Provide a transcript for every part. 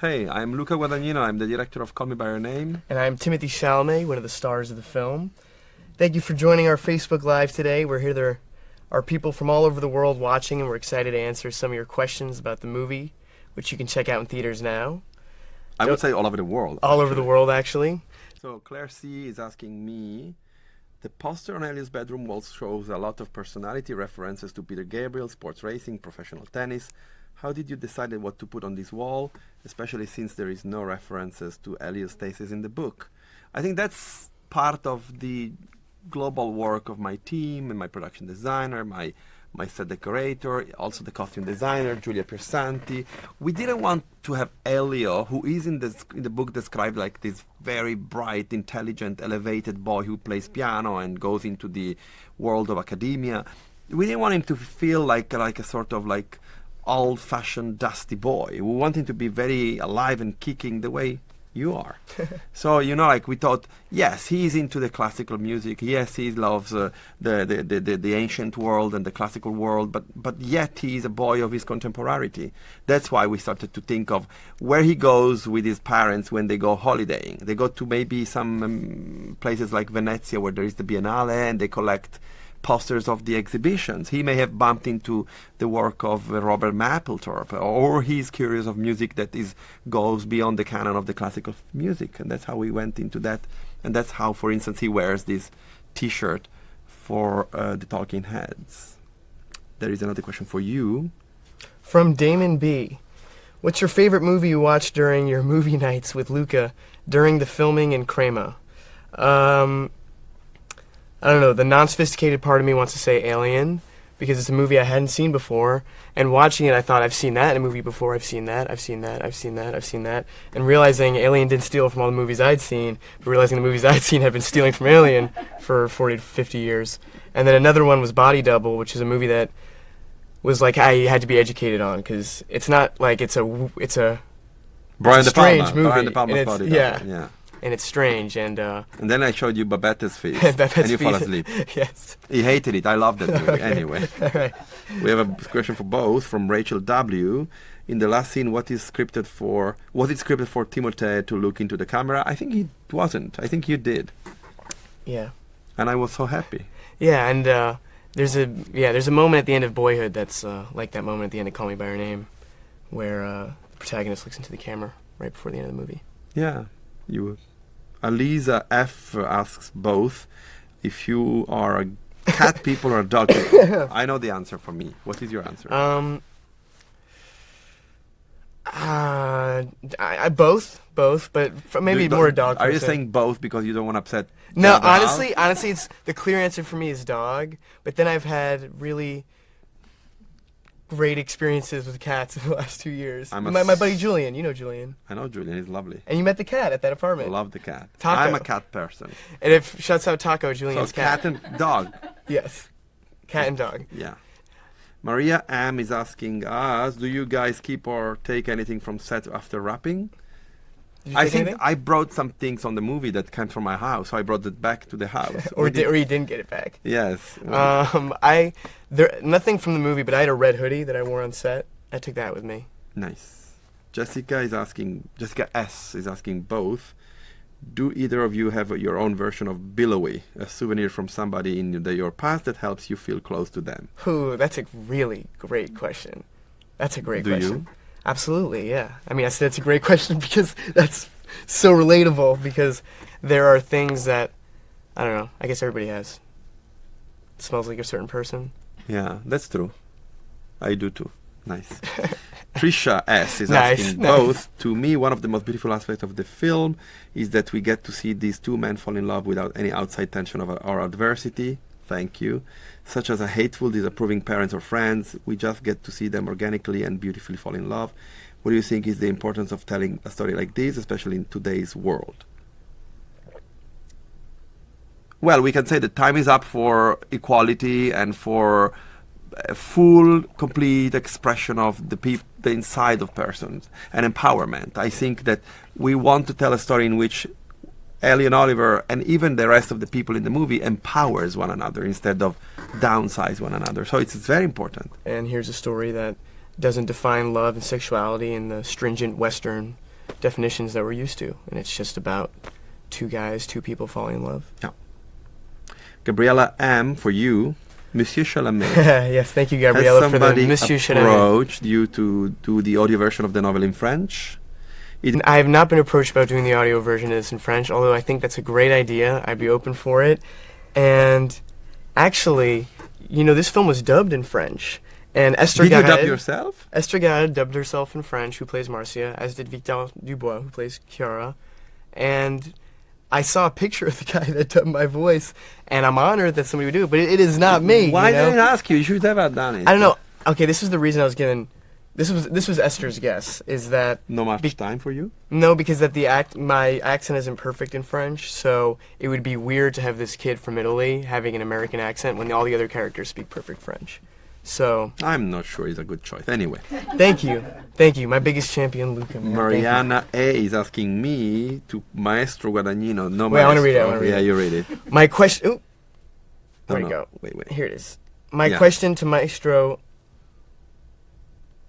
Hey, I'm Luca Guadagnino. I'm the director of ㅠㅠㅠㅠㅠ. And I'm Timote𝗌one of the stars of the film. Thank you for joining our Facebook Live today. We're here. There are people from all over the world watching, and we're excited to answer some of your questions about the movie, which you can check out in theaters now. I would say all over the world. All over the world, actually. So Claire C. is asking me, the poster on Elio's bedroom wall shows a lot of personality references to Peter Gabriel, sports racing, professional tennis. How did you decide what to put on this wall, especially since there is no references to Elio's thesis in the book? I think that's part of the global work of my team and my production designer, my set decorator, also the costume designer, Giulia Piersanti. We didn't want to have Elio, who is in the book described like this very bright, intelligent, elevated boy who plays piano and goes into the world of academia. We didn't want him to feel like a sort of like old-fashioned dusty boy. We want him to be very alive and kicking the way you are. So, we thought, yes, he's into the classical music. Yes, he loves the ancient world and the classical world, but yet he is a boy of his contemporaneity. That's why we started to think of where he goes with his parents when they go holidaying. They go to maybe some places like Venezia where there is the Biennale and they collect posters of the exhibitions. He may have bumped into the work of Robert Mapplethorpe, or he's curious of music that goes beyond the canon of the classical music, and that's how we went into that. And that's how, for instance, he wears this T-shirt for the Talking Heads. There is another question for you. From Damon B. What's your favorite movie you watched during your movie nights with Luca during the filming in Crema? I don't know, the non-sophisticated part of me wants to say Alien, because it's a movie I hadn't seen before, and watching it I thought, I've seen that in a movie before, I've seen that, and realizing Alien didn't steal from all the movies I'd seen, but realizing the movies I'd seen had been stealing from Alien for 40 to 50 years. And then another one was Body Double, which is a movie that was like I had to be educated on, because it's not like it's a strange movie. Brian De Palma's Body Double. Yeah. And it's strange, and then I showed you Babette's face, and you fall asleep. Yes. He hated it. I loved that movie. Okay. Anyway. All right. We have a question for both from Rachel W. In the last scene, was it scripted for Timothée to look into the camera? I think it wasn't. I think you did. Yeah. And I was so happy. Yeah, and there's a moment at the end of Boyhood that's like that moment at the end of Call Me by Your Name, where the protagonist looks into the camera right before the end of the movie. Yeah. Aliza F asks both if you are a cat people or a dog people. I know the answer for me. What is your answer? Both, but maybe more a dog person. Are you saying both because you don't want to upset? No, honestly, it's the clear answer for me is dog. But then I've had really great experiences with cats in the last 2 years. My buddy Julian, you know Julian. I know Julian, he's lovely. And you met the cat at that apartment. I love the cat. Taco. I'm a cat person. And if shouts out Taco, Julian's cat. Cat and dog. Yes, cat and dog. Yeah. Maria M is asking us, do you guys keep or take anything from set after wrapping? I think I brought some things on the movie that came from my house, so I brought it back to the house. or you didn't get it back? Yes. Nothing from the movie, but I had a red hoodie that I wore on set. I took that with me. Nice. Jessica S is asking both, do either of you have your own version of Billowy, a souvenir from somebody in your past that helps you feel close to them? Ooh, that's a really great question. That's a great question. Do you? Absolutely, yeah. I mean, I said it's a great question because that's so relatable, because there are things that, I don't know, I guess everybody has. It smells like a certain person. Yeah, that's true. I do too. Nice. Trisha S is asking both. To me, one of the most beautiful aspects of the film is that we get to see these two men fall in love without any outside tension or adversity. Thank you. Such as a hateful, disapproving parents or friends. We just get to see them organically and beautifully fall in love. What do you think is the importance of telling a story like this, especially in today's world? Well, we can say that time is up for equality and for full, complete expression of the inside of persons and empowerment. I think that we want to tell a story in which Ellie and Oliver and even the rest of the people in the movie empowers one another instead of downsize one another. So it's very important. And here's a story that doesn't define love and sexuality in the stringent Western definitions that we're used to, and it's just about two people falling in love. Yeah. Gabriella M, for you, Monsieur Chalamet. Yes, thank you, Gabriella, for the Monsieur Has Chalamet. somebody approached you to do the audio version of the novel in French? I have not been approached about doing the audio version of this in French, although I think that's a great idea. I'd be open for it. And actually, this film was dubbed in French. And Esther Did you Garrett, dub yourself? Esther Garrett dubbed herself in French, who plays Marcia, as did Victor Dubois, who plays Chiara. And I saw a picture of the guy that dubbed my voice, and I'm honored that somebody would do it, but it is not me. Why didn't I ask you? You should have done it. I don't know. Okay, this is the reason I was given. This was Esther's guess. Is that No much time for you? no? Because that my accent isn't perfect in French, so it would be weird to have this kid from Italy having an American accent when all the other characters speak perfect French. So I'm not sure it's a good choice. Anyway. thank you, my biggest champion, Luca. Man. Mariana A is asking me to Maestro Guadagnino. No, Wait, I wanna Maestro. read it, Yeah, you read it. My question. Ooh, where'd it no. go? Wait. Here it is. My Yeah. question to Maestro.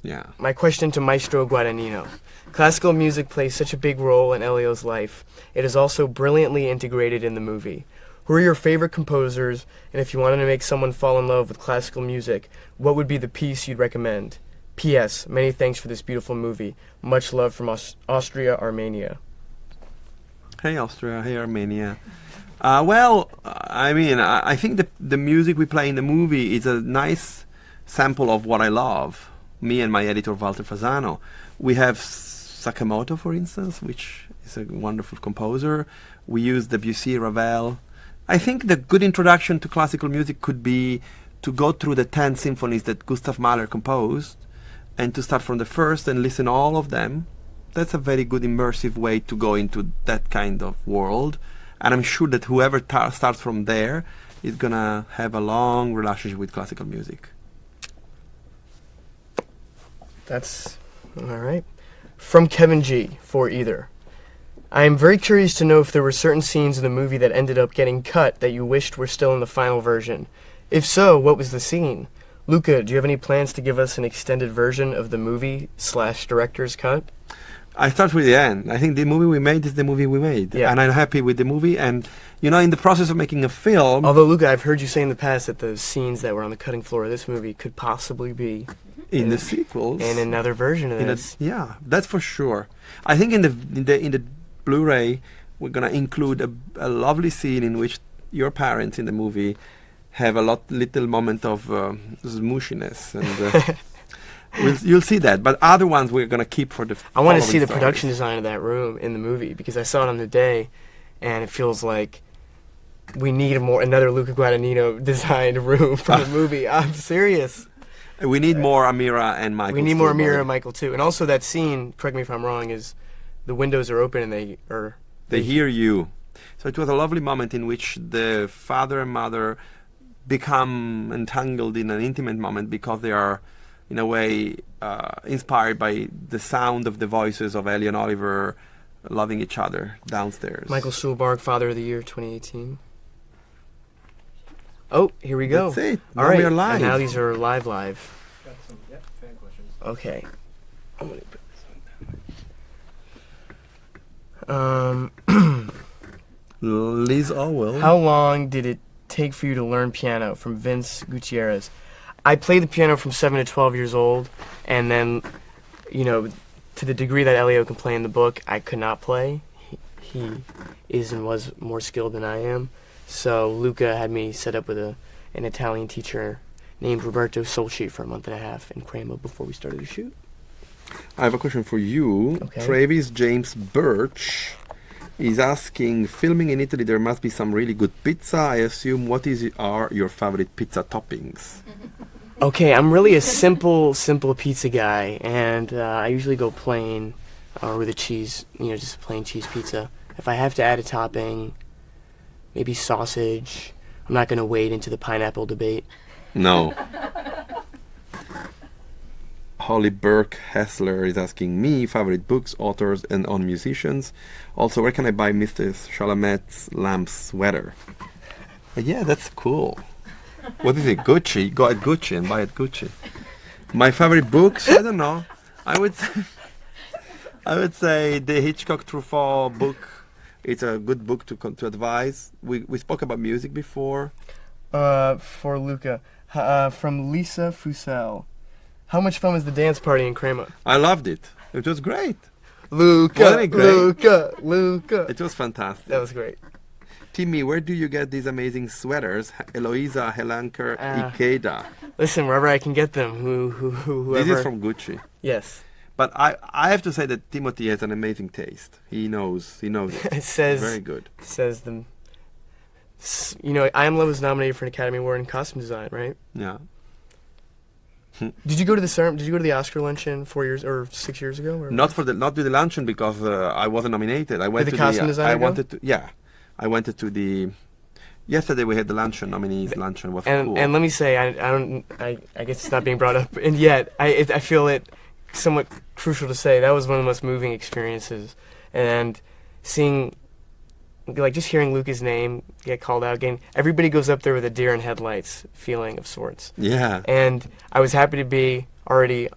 Yeah. My question to Maestro Guadagnino. Classical music plays such a big role in Elio's life. It is also brilliantly integrated in the movie. Who are your favorite composers, and if you wanted to make someone fall in love with classical music, what would be the piece you'd recommend? P.S. Many thanks for this beautiful movie. Much love from Austria, Armenia. Hey Austria, hey Armenia. I think the music we play in the movie is a nice sample of what I love. Me and my editor Walter Fasano. We have Sakamoto, for instance, which is a wonderful composer. We use Debussy, Ravel. I think the good introduction to classical music could be to go through the 10 symphonies that Gustav Mahler composed and to start from the first and listen all of them. That's a very good immersive way to go into that kind of world. And I'm sure that whoever starts from there is going to have a long relationship with classical music. That's all right. From Kevin G. for either. I am very curious to know if there were certain scenes in the movie that ended up getting cut that you wished were still in the final version. If so, what was the scene? Luca, do you have any plans to give us an extended version of the movie/director's cut? I start with the end. I think the movie we made is the movie we made. Yeah. And I'm happy with the movie. And, in the process of making a film... Although, Luca, I've heard you say in the past that the scenes that were on the cutting floor of this movie could possibly be... in the sequels. In another version of this. Yeah, that's for sure. I think in the Blu-ray, we're going to include a lovely scene in which your parents in the movie have a little moment of smooshiness. And you'll see that. But other ones we're going to keep for the I want to see the stories. production design of that room in the movie because I saw it on the day, and it feels like we need another Luca Guadagnino designed room for the movie. I'm serious. We need more Amira and Michael. We need more Stuhlbarg. Amira and Michael too. And also that scene, correct me if I'm wrong, is the windows are open and They hear you. So it was a lovely moment in which the father and mother become entangled in an intimate moment because they are, in a way, inspired by the sound of the voices of Ellie and Oliver loving each other downstairs. Michael Stuhlbarg, Father of the Year 2018. Oh, here we go. That's it. All Now right. we are live. And now these are live. Got some fan questions. Okay. I'm gonna put Liz Owell. How long did it take for you to learn piano? From Vince Gutierrez. I played the piano from 7 to 12 years old, and then, to the degree that Elio can play in the book, I could not play. He is and was more skilled than I am. So Luca had me set up with an Italian teacher named Roberto Solci for a month and a half in Cremo before we started to shoot. I have a question for you. Okay. Travis James Birch is asking, filming in Italy, there must be some really good pizza. I assume, what are your favorite pizza toppings? Okay, I'm really a simple pizza guy, and I usually go plain or with a cheese, just plain cheese pizza. If I have to add a topping, maybe sausage. I'm not going to wade into the pineapple debate. No. Holly Burke Hessler is asking me favorite books, authors, and on musicians. Also, where can I buy Mr. Chalamet's lamp sweater? Yeah, that's cool. What is it? Gucci? Go at Gucci and buy at Gucci. My favorite books? I don't know. I I would say the Hitchcock Truffaut book. It's a good book to advise. We spoke about music before. For Luca, from Lisa Fusel. How much fun was the dance party in Crema? I loved it. It was great. Luca, Wasn't it great? Luca. It was fantastic. That was great. Timmy, where do you get these amazing sweaters? Eloisa, Helanker, Ikeda. Listen, wherever I can get them. Whoever. This is from Gucci. Yes. But I have to say that Timothy has an amazing taste. He knows it. It says Very good. It says the. You know, I Am Love was nominated for an Academy Award in costume design, right? Yeah. Did you go to the Oscar luncheon 4 years or 6 years ago? Or Not to the luncheon because I wasn't nominated. I went the to costume designer I go? wanted to. Yeah, I went to the. Yesterday we had the luncheon nominees luncheon. Was cool. And let me say, I guess it's not being brought up, and yet I feel it somewhat crucial to say that was one of the most moving experiences, and seeing, like, just hearing Luca's name get called out again. Everybody goes up there with a deer in headlights feeling of sorts. Yeah. And I was happy to be already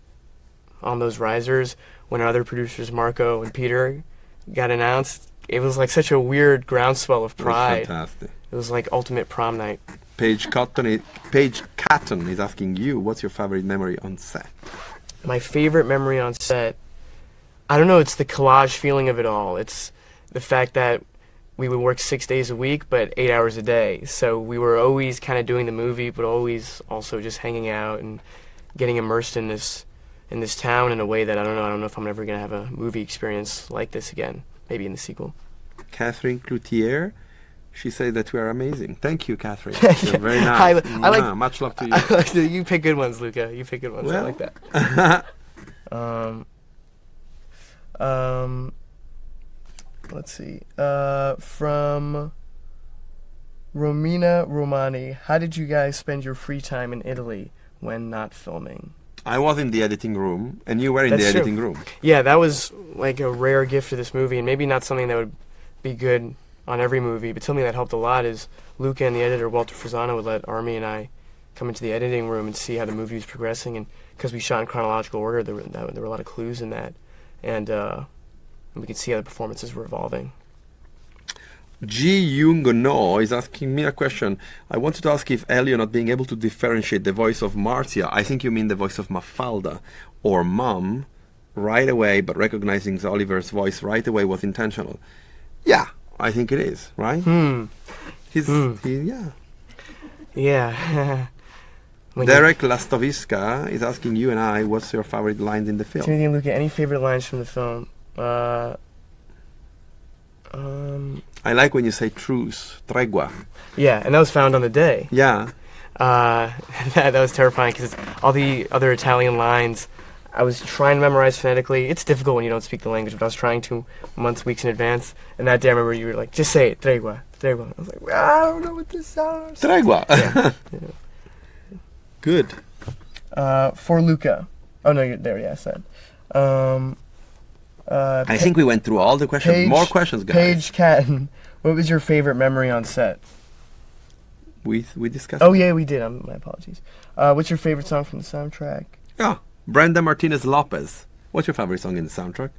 on those risers when our other producers, Marco and Peter, got announced. It was like such a weird groundswell of pride. Fantastic. It was like ultimate prom night. Paige Catton is asking you, what's your favorite memory on set? My favorite memory on set, I don't know, it's the collage feeling of it all. It's the fact that we would work 6 days a week, but 8 hours a day. So we were always kind of doing the movie, but always also just hanging out and getting immersed in this town in a way that I don't know if I'm ever going to have a movie experience like this again. Maybe in the sequel. Catherine Cloutier, she said that we are amazing. Thank you, Catherine. You're very nice. I like, much love to you. I like you pick good ones, Luca. You pick good ones. Well. I like that. Let's see. From Romina Romani, how did you guys spend your free time in Italy when not filming? I was in the editing room, and you were in the That's true. editing room. Yeah, that was like a rare gift to this movie, and maybe not something that would be good on every movie, but something that helped a lot is Luca and the editor, Walter Frisano, would let Army and I come into the editing room and see how the movie was progressing, and because we shot in chronological order, there were a lot of clues in that, and we could see how the performances were evolving. Ji Young No is asking me a question. I wanted to ask if Elio not being able to differentiate the voice of Marcia, I think you mean the voice of Mafalda, or Mom, right away, but recognizing Oliver's voice right away was intentional. Yeah, I think it is, right? Yeah. Yeah. Derek Lastoviska is asking you and I, what's your favorite lines in the film? Timothy and Luca, any favorite lines from the film? I like when you say truce, tregua. Yeah, and that was found on the day. Yeah. That was terrifying because all the other Italian lines I was trying to memorize phonetically. It's difficult when you don't speak the language, but I was trying to months, weeks in advance. And that day I remember you were like, just say it, tregua, tregua. I was like, well, I don't know what this sounds. Tregua. Yeah. Good. For Luca. Oh, no, you're there, yeah, I said. I think we went through all the questions. More questions, guys. Paige Catton, what was your favorite memory on set? We discussed. Oh, yeah, we did. My apologies. What's your favorite song from the soundtrack? Yeah. Brenda Martinez Lopez. What's your favorite song in the soundtrack?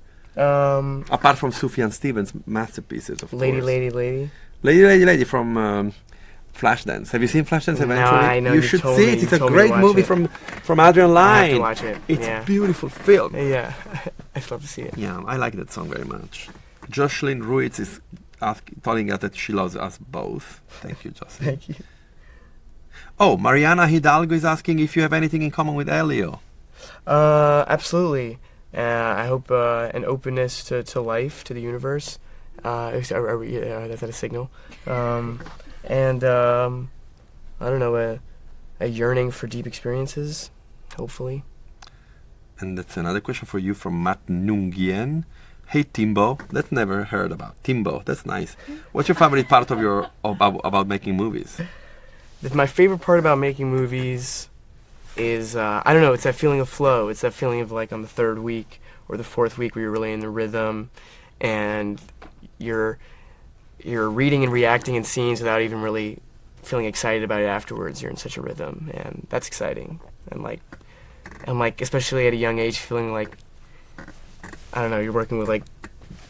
Apart from Sufjan Stevens' masterpieces, of Lady, course. Lady, Lady. Lady from Flashdance. Have you seen Flashdance eventually? No, I know. You should see it. It's a great watch movie it. from Adrian Lyne. I have to watch it. It's Yeah. a beautiful film. Yeah, I'd love to see it. Yeah, I like that song very much. Jocelyn Ruiz is telling us that she loves us both. Thank you, Jocelyn. Thank you. Oh, Mariana Hidalgo is asking if you have anything in common with Elio. Absolutely. I hope an openness to life, to the universe. That's a signal. And I don't know, a yearning for deep experiences, hopefully. And that's another question for you from Matt Nungien. Hey Timbo, that's never heard about. Timbo, that's nice. What's your favorite part of about making movies? My favorite part about making movies is, I don't know, it's that feeling of flow. It's that feeling of like on the third week or the fourth week where you're really in the rhythm and you're reading and reacting in scenes without even really feeling excited about it afterwards. You're in such a rhythm, and that's exciting. And like especially at a young age, feeling like I don't know, you're working with like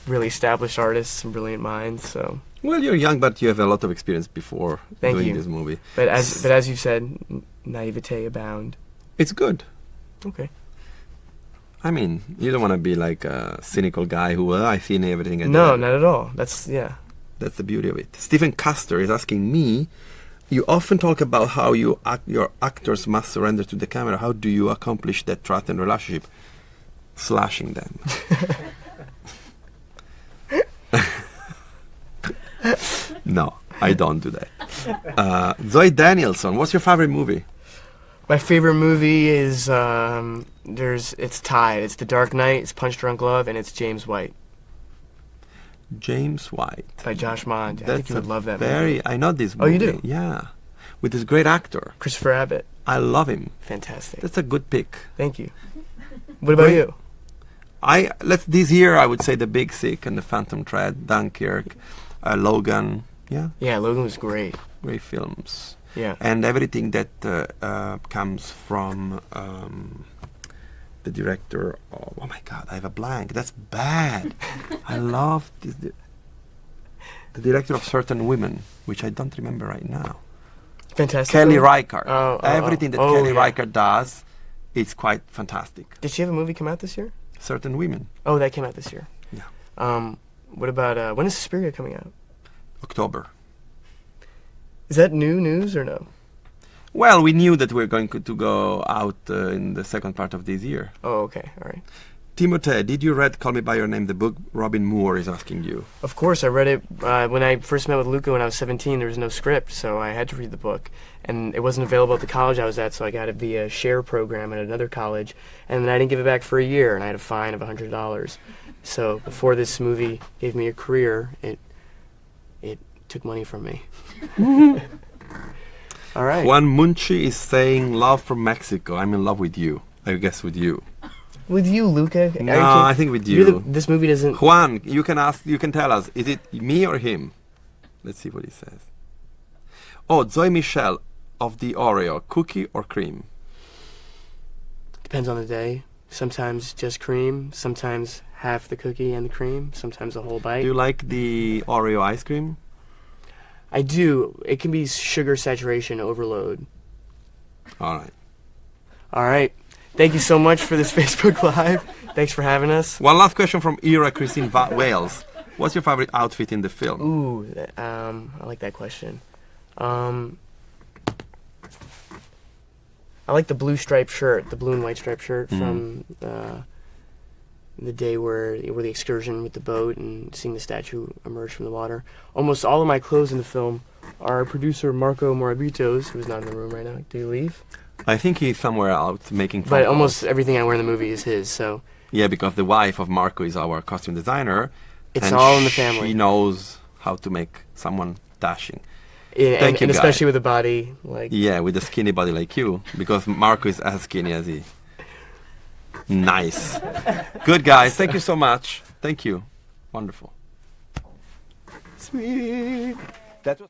really established artists, some brilliant minds. So. Well, you're young, but you have a lot of experience before Thank doing you. this movie. But as you said, naivete abound. It's good. Okay. I mean, you don't want to be like a cynical guy who, I've seen everything. No, not at all. That's That's the beauty of it. Stephen Custer is asking me, you often talk about how your actors must surrender to the camera. How do you accomplish that trust and relationship? Slashing them. No, I don't do that. Zoe Danielson, what's your favorite movie? My favorite movie is it's tied. It's The Dark Knight, it's Punch Drunk Love, and it's James White James White. by Josh Mond. I think you would love that very, movie. I know this movie. Oh, you do? Yeah. With this great actor. Christopher Abbott. I love him. Fantastic. That's a good pick. Thank you. What about you? This year I would say The Big Sick and The Phantom Thread, Dunkirk, Logan. Yeah. Yeah, Logan was great. Great films. Yeah. And everything that comes from the director. Oh my God, I have a blank. That's bad. I love this. The director of Certain Women, which I don't remember right now. Fantastic. Kelly Reichardt. Everything that Kelly Reichardt does, it's quite fantastic. Did she have a movie come out this year? Certain Women. Oh, that came out this year. Yeah. What about when is Suspiria coming out? October. Is that new news or no? Well, we knew that we're going to go out in the second part of this year. Oh, okay. All right. Timote, did you read Call Me By Your Name, the book? Robin Moore is asking you. Of course, I read it when I first met with Luca when I was 17. There was no script, so I had to read the book. And it wasn't available at the college I was at, so I got it via share program at another college. And then I didn't give it back for a year, and I had a fine of $100. So before this movie gave me a career, it took money from me. All right. Juan Munchi is saying, love from Mexico. I'm in love with you. I guess with you. With you, Luca? No, I think with you. This movie doesn't... Juan, you can tell us, is it me or him? Let's see what he says. Oh, Zoe Michelle of the Oreo, cookie or cream? Depends on the day. Sometimes just cream, sometimes half the cookie and the cream, sometimes a whole bite. Do you like the Oreo ice cream? I do. It can be sugar saturation overload. All right. All right. Thank you so much for this Facebook Live. Thanks for having us. One last question from Ira Christine Wales. What's your favorite outfit in the film? Ooh, I like that question. I like the blue striped shirt, the blue and white striped shirt from the day where the excursion with the boat and seeing the statue emerge from the water. Almost all of my clothes in the film are producer Marco Morabitos, who's not in the room right now. Did he leave? I think he's somewhere out making phone But calls. almost everything I wear in the movie is his, so... Yeah, because the wife of Marco is our costume designer. It's and all in the family. She knows how to make someone dashing. Yeah, Thank you, and guy. especially with a body like... Yeah, with a skinny body like you, because Marco is as skinny as he. Nice. Good, guys. Thank you so much. Thank you. Wonderful. Sweet. That was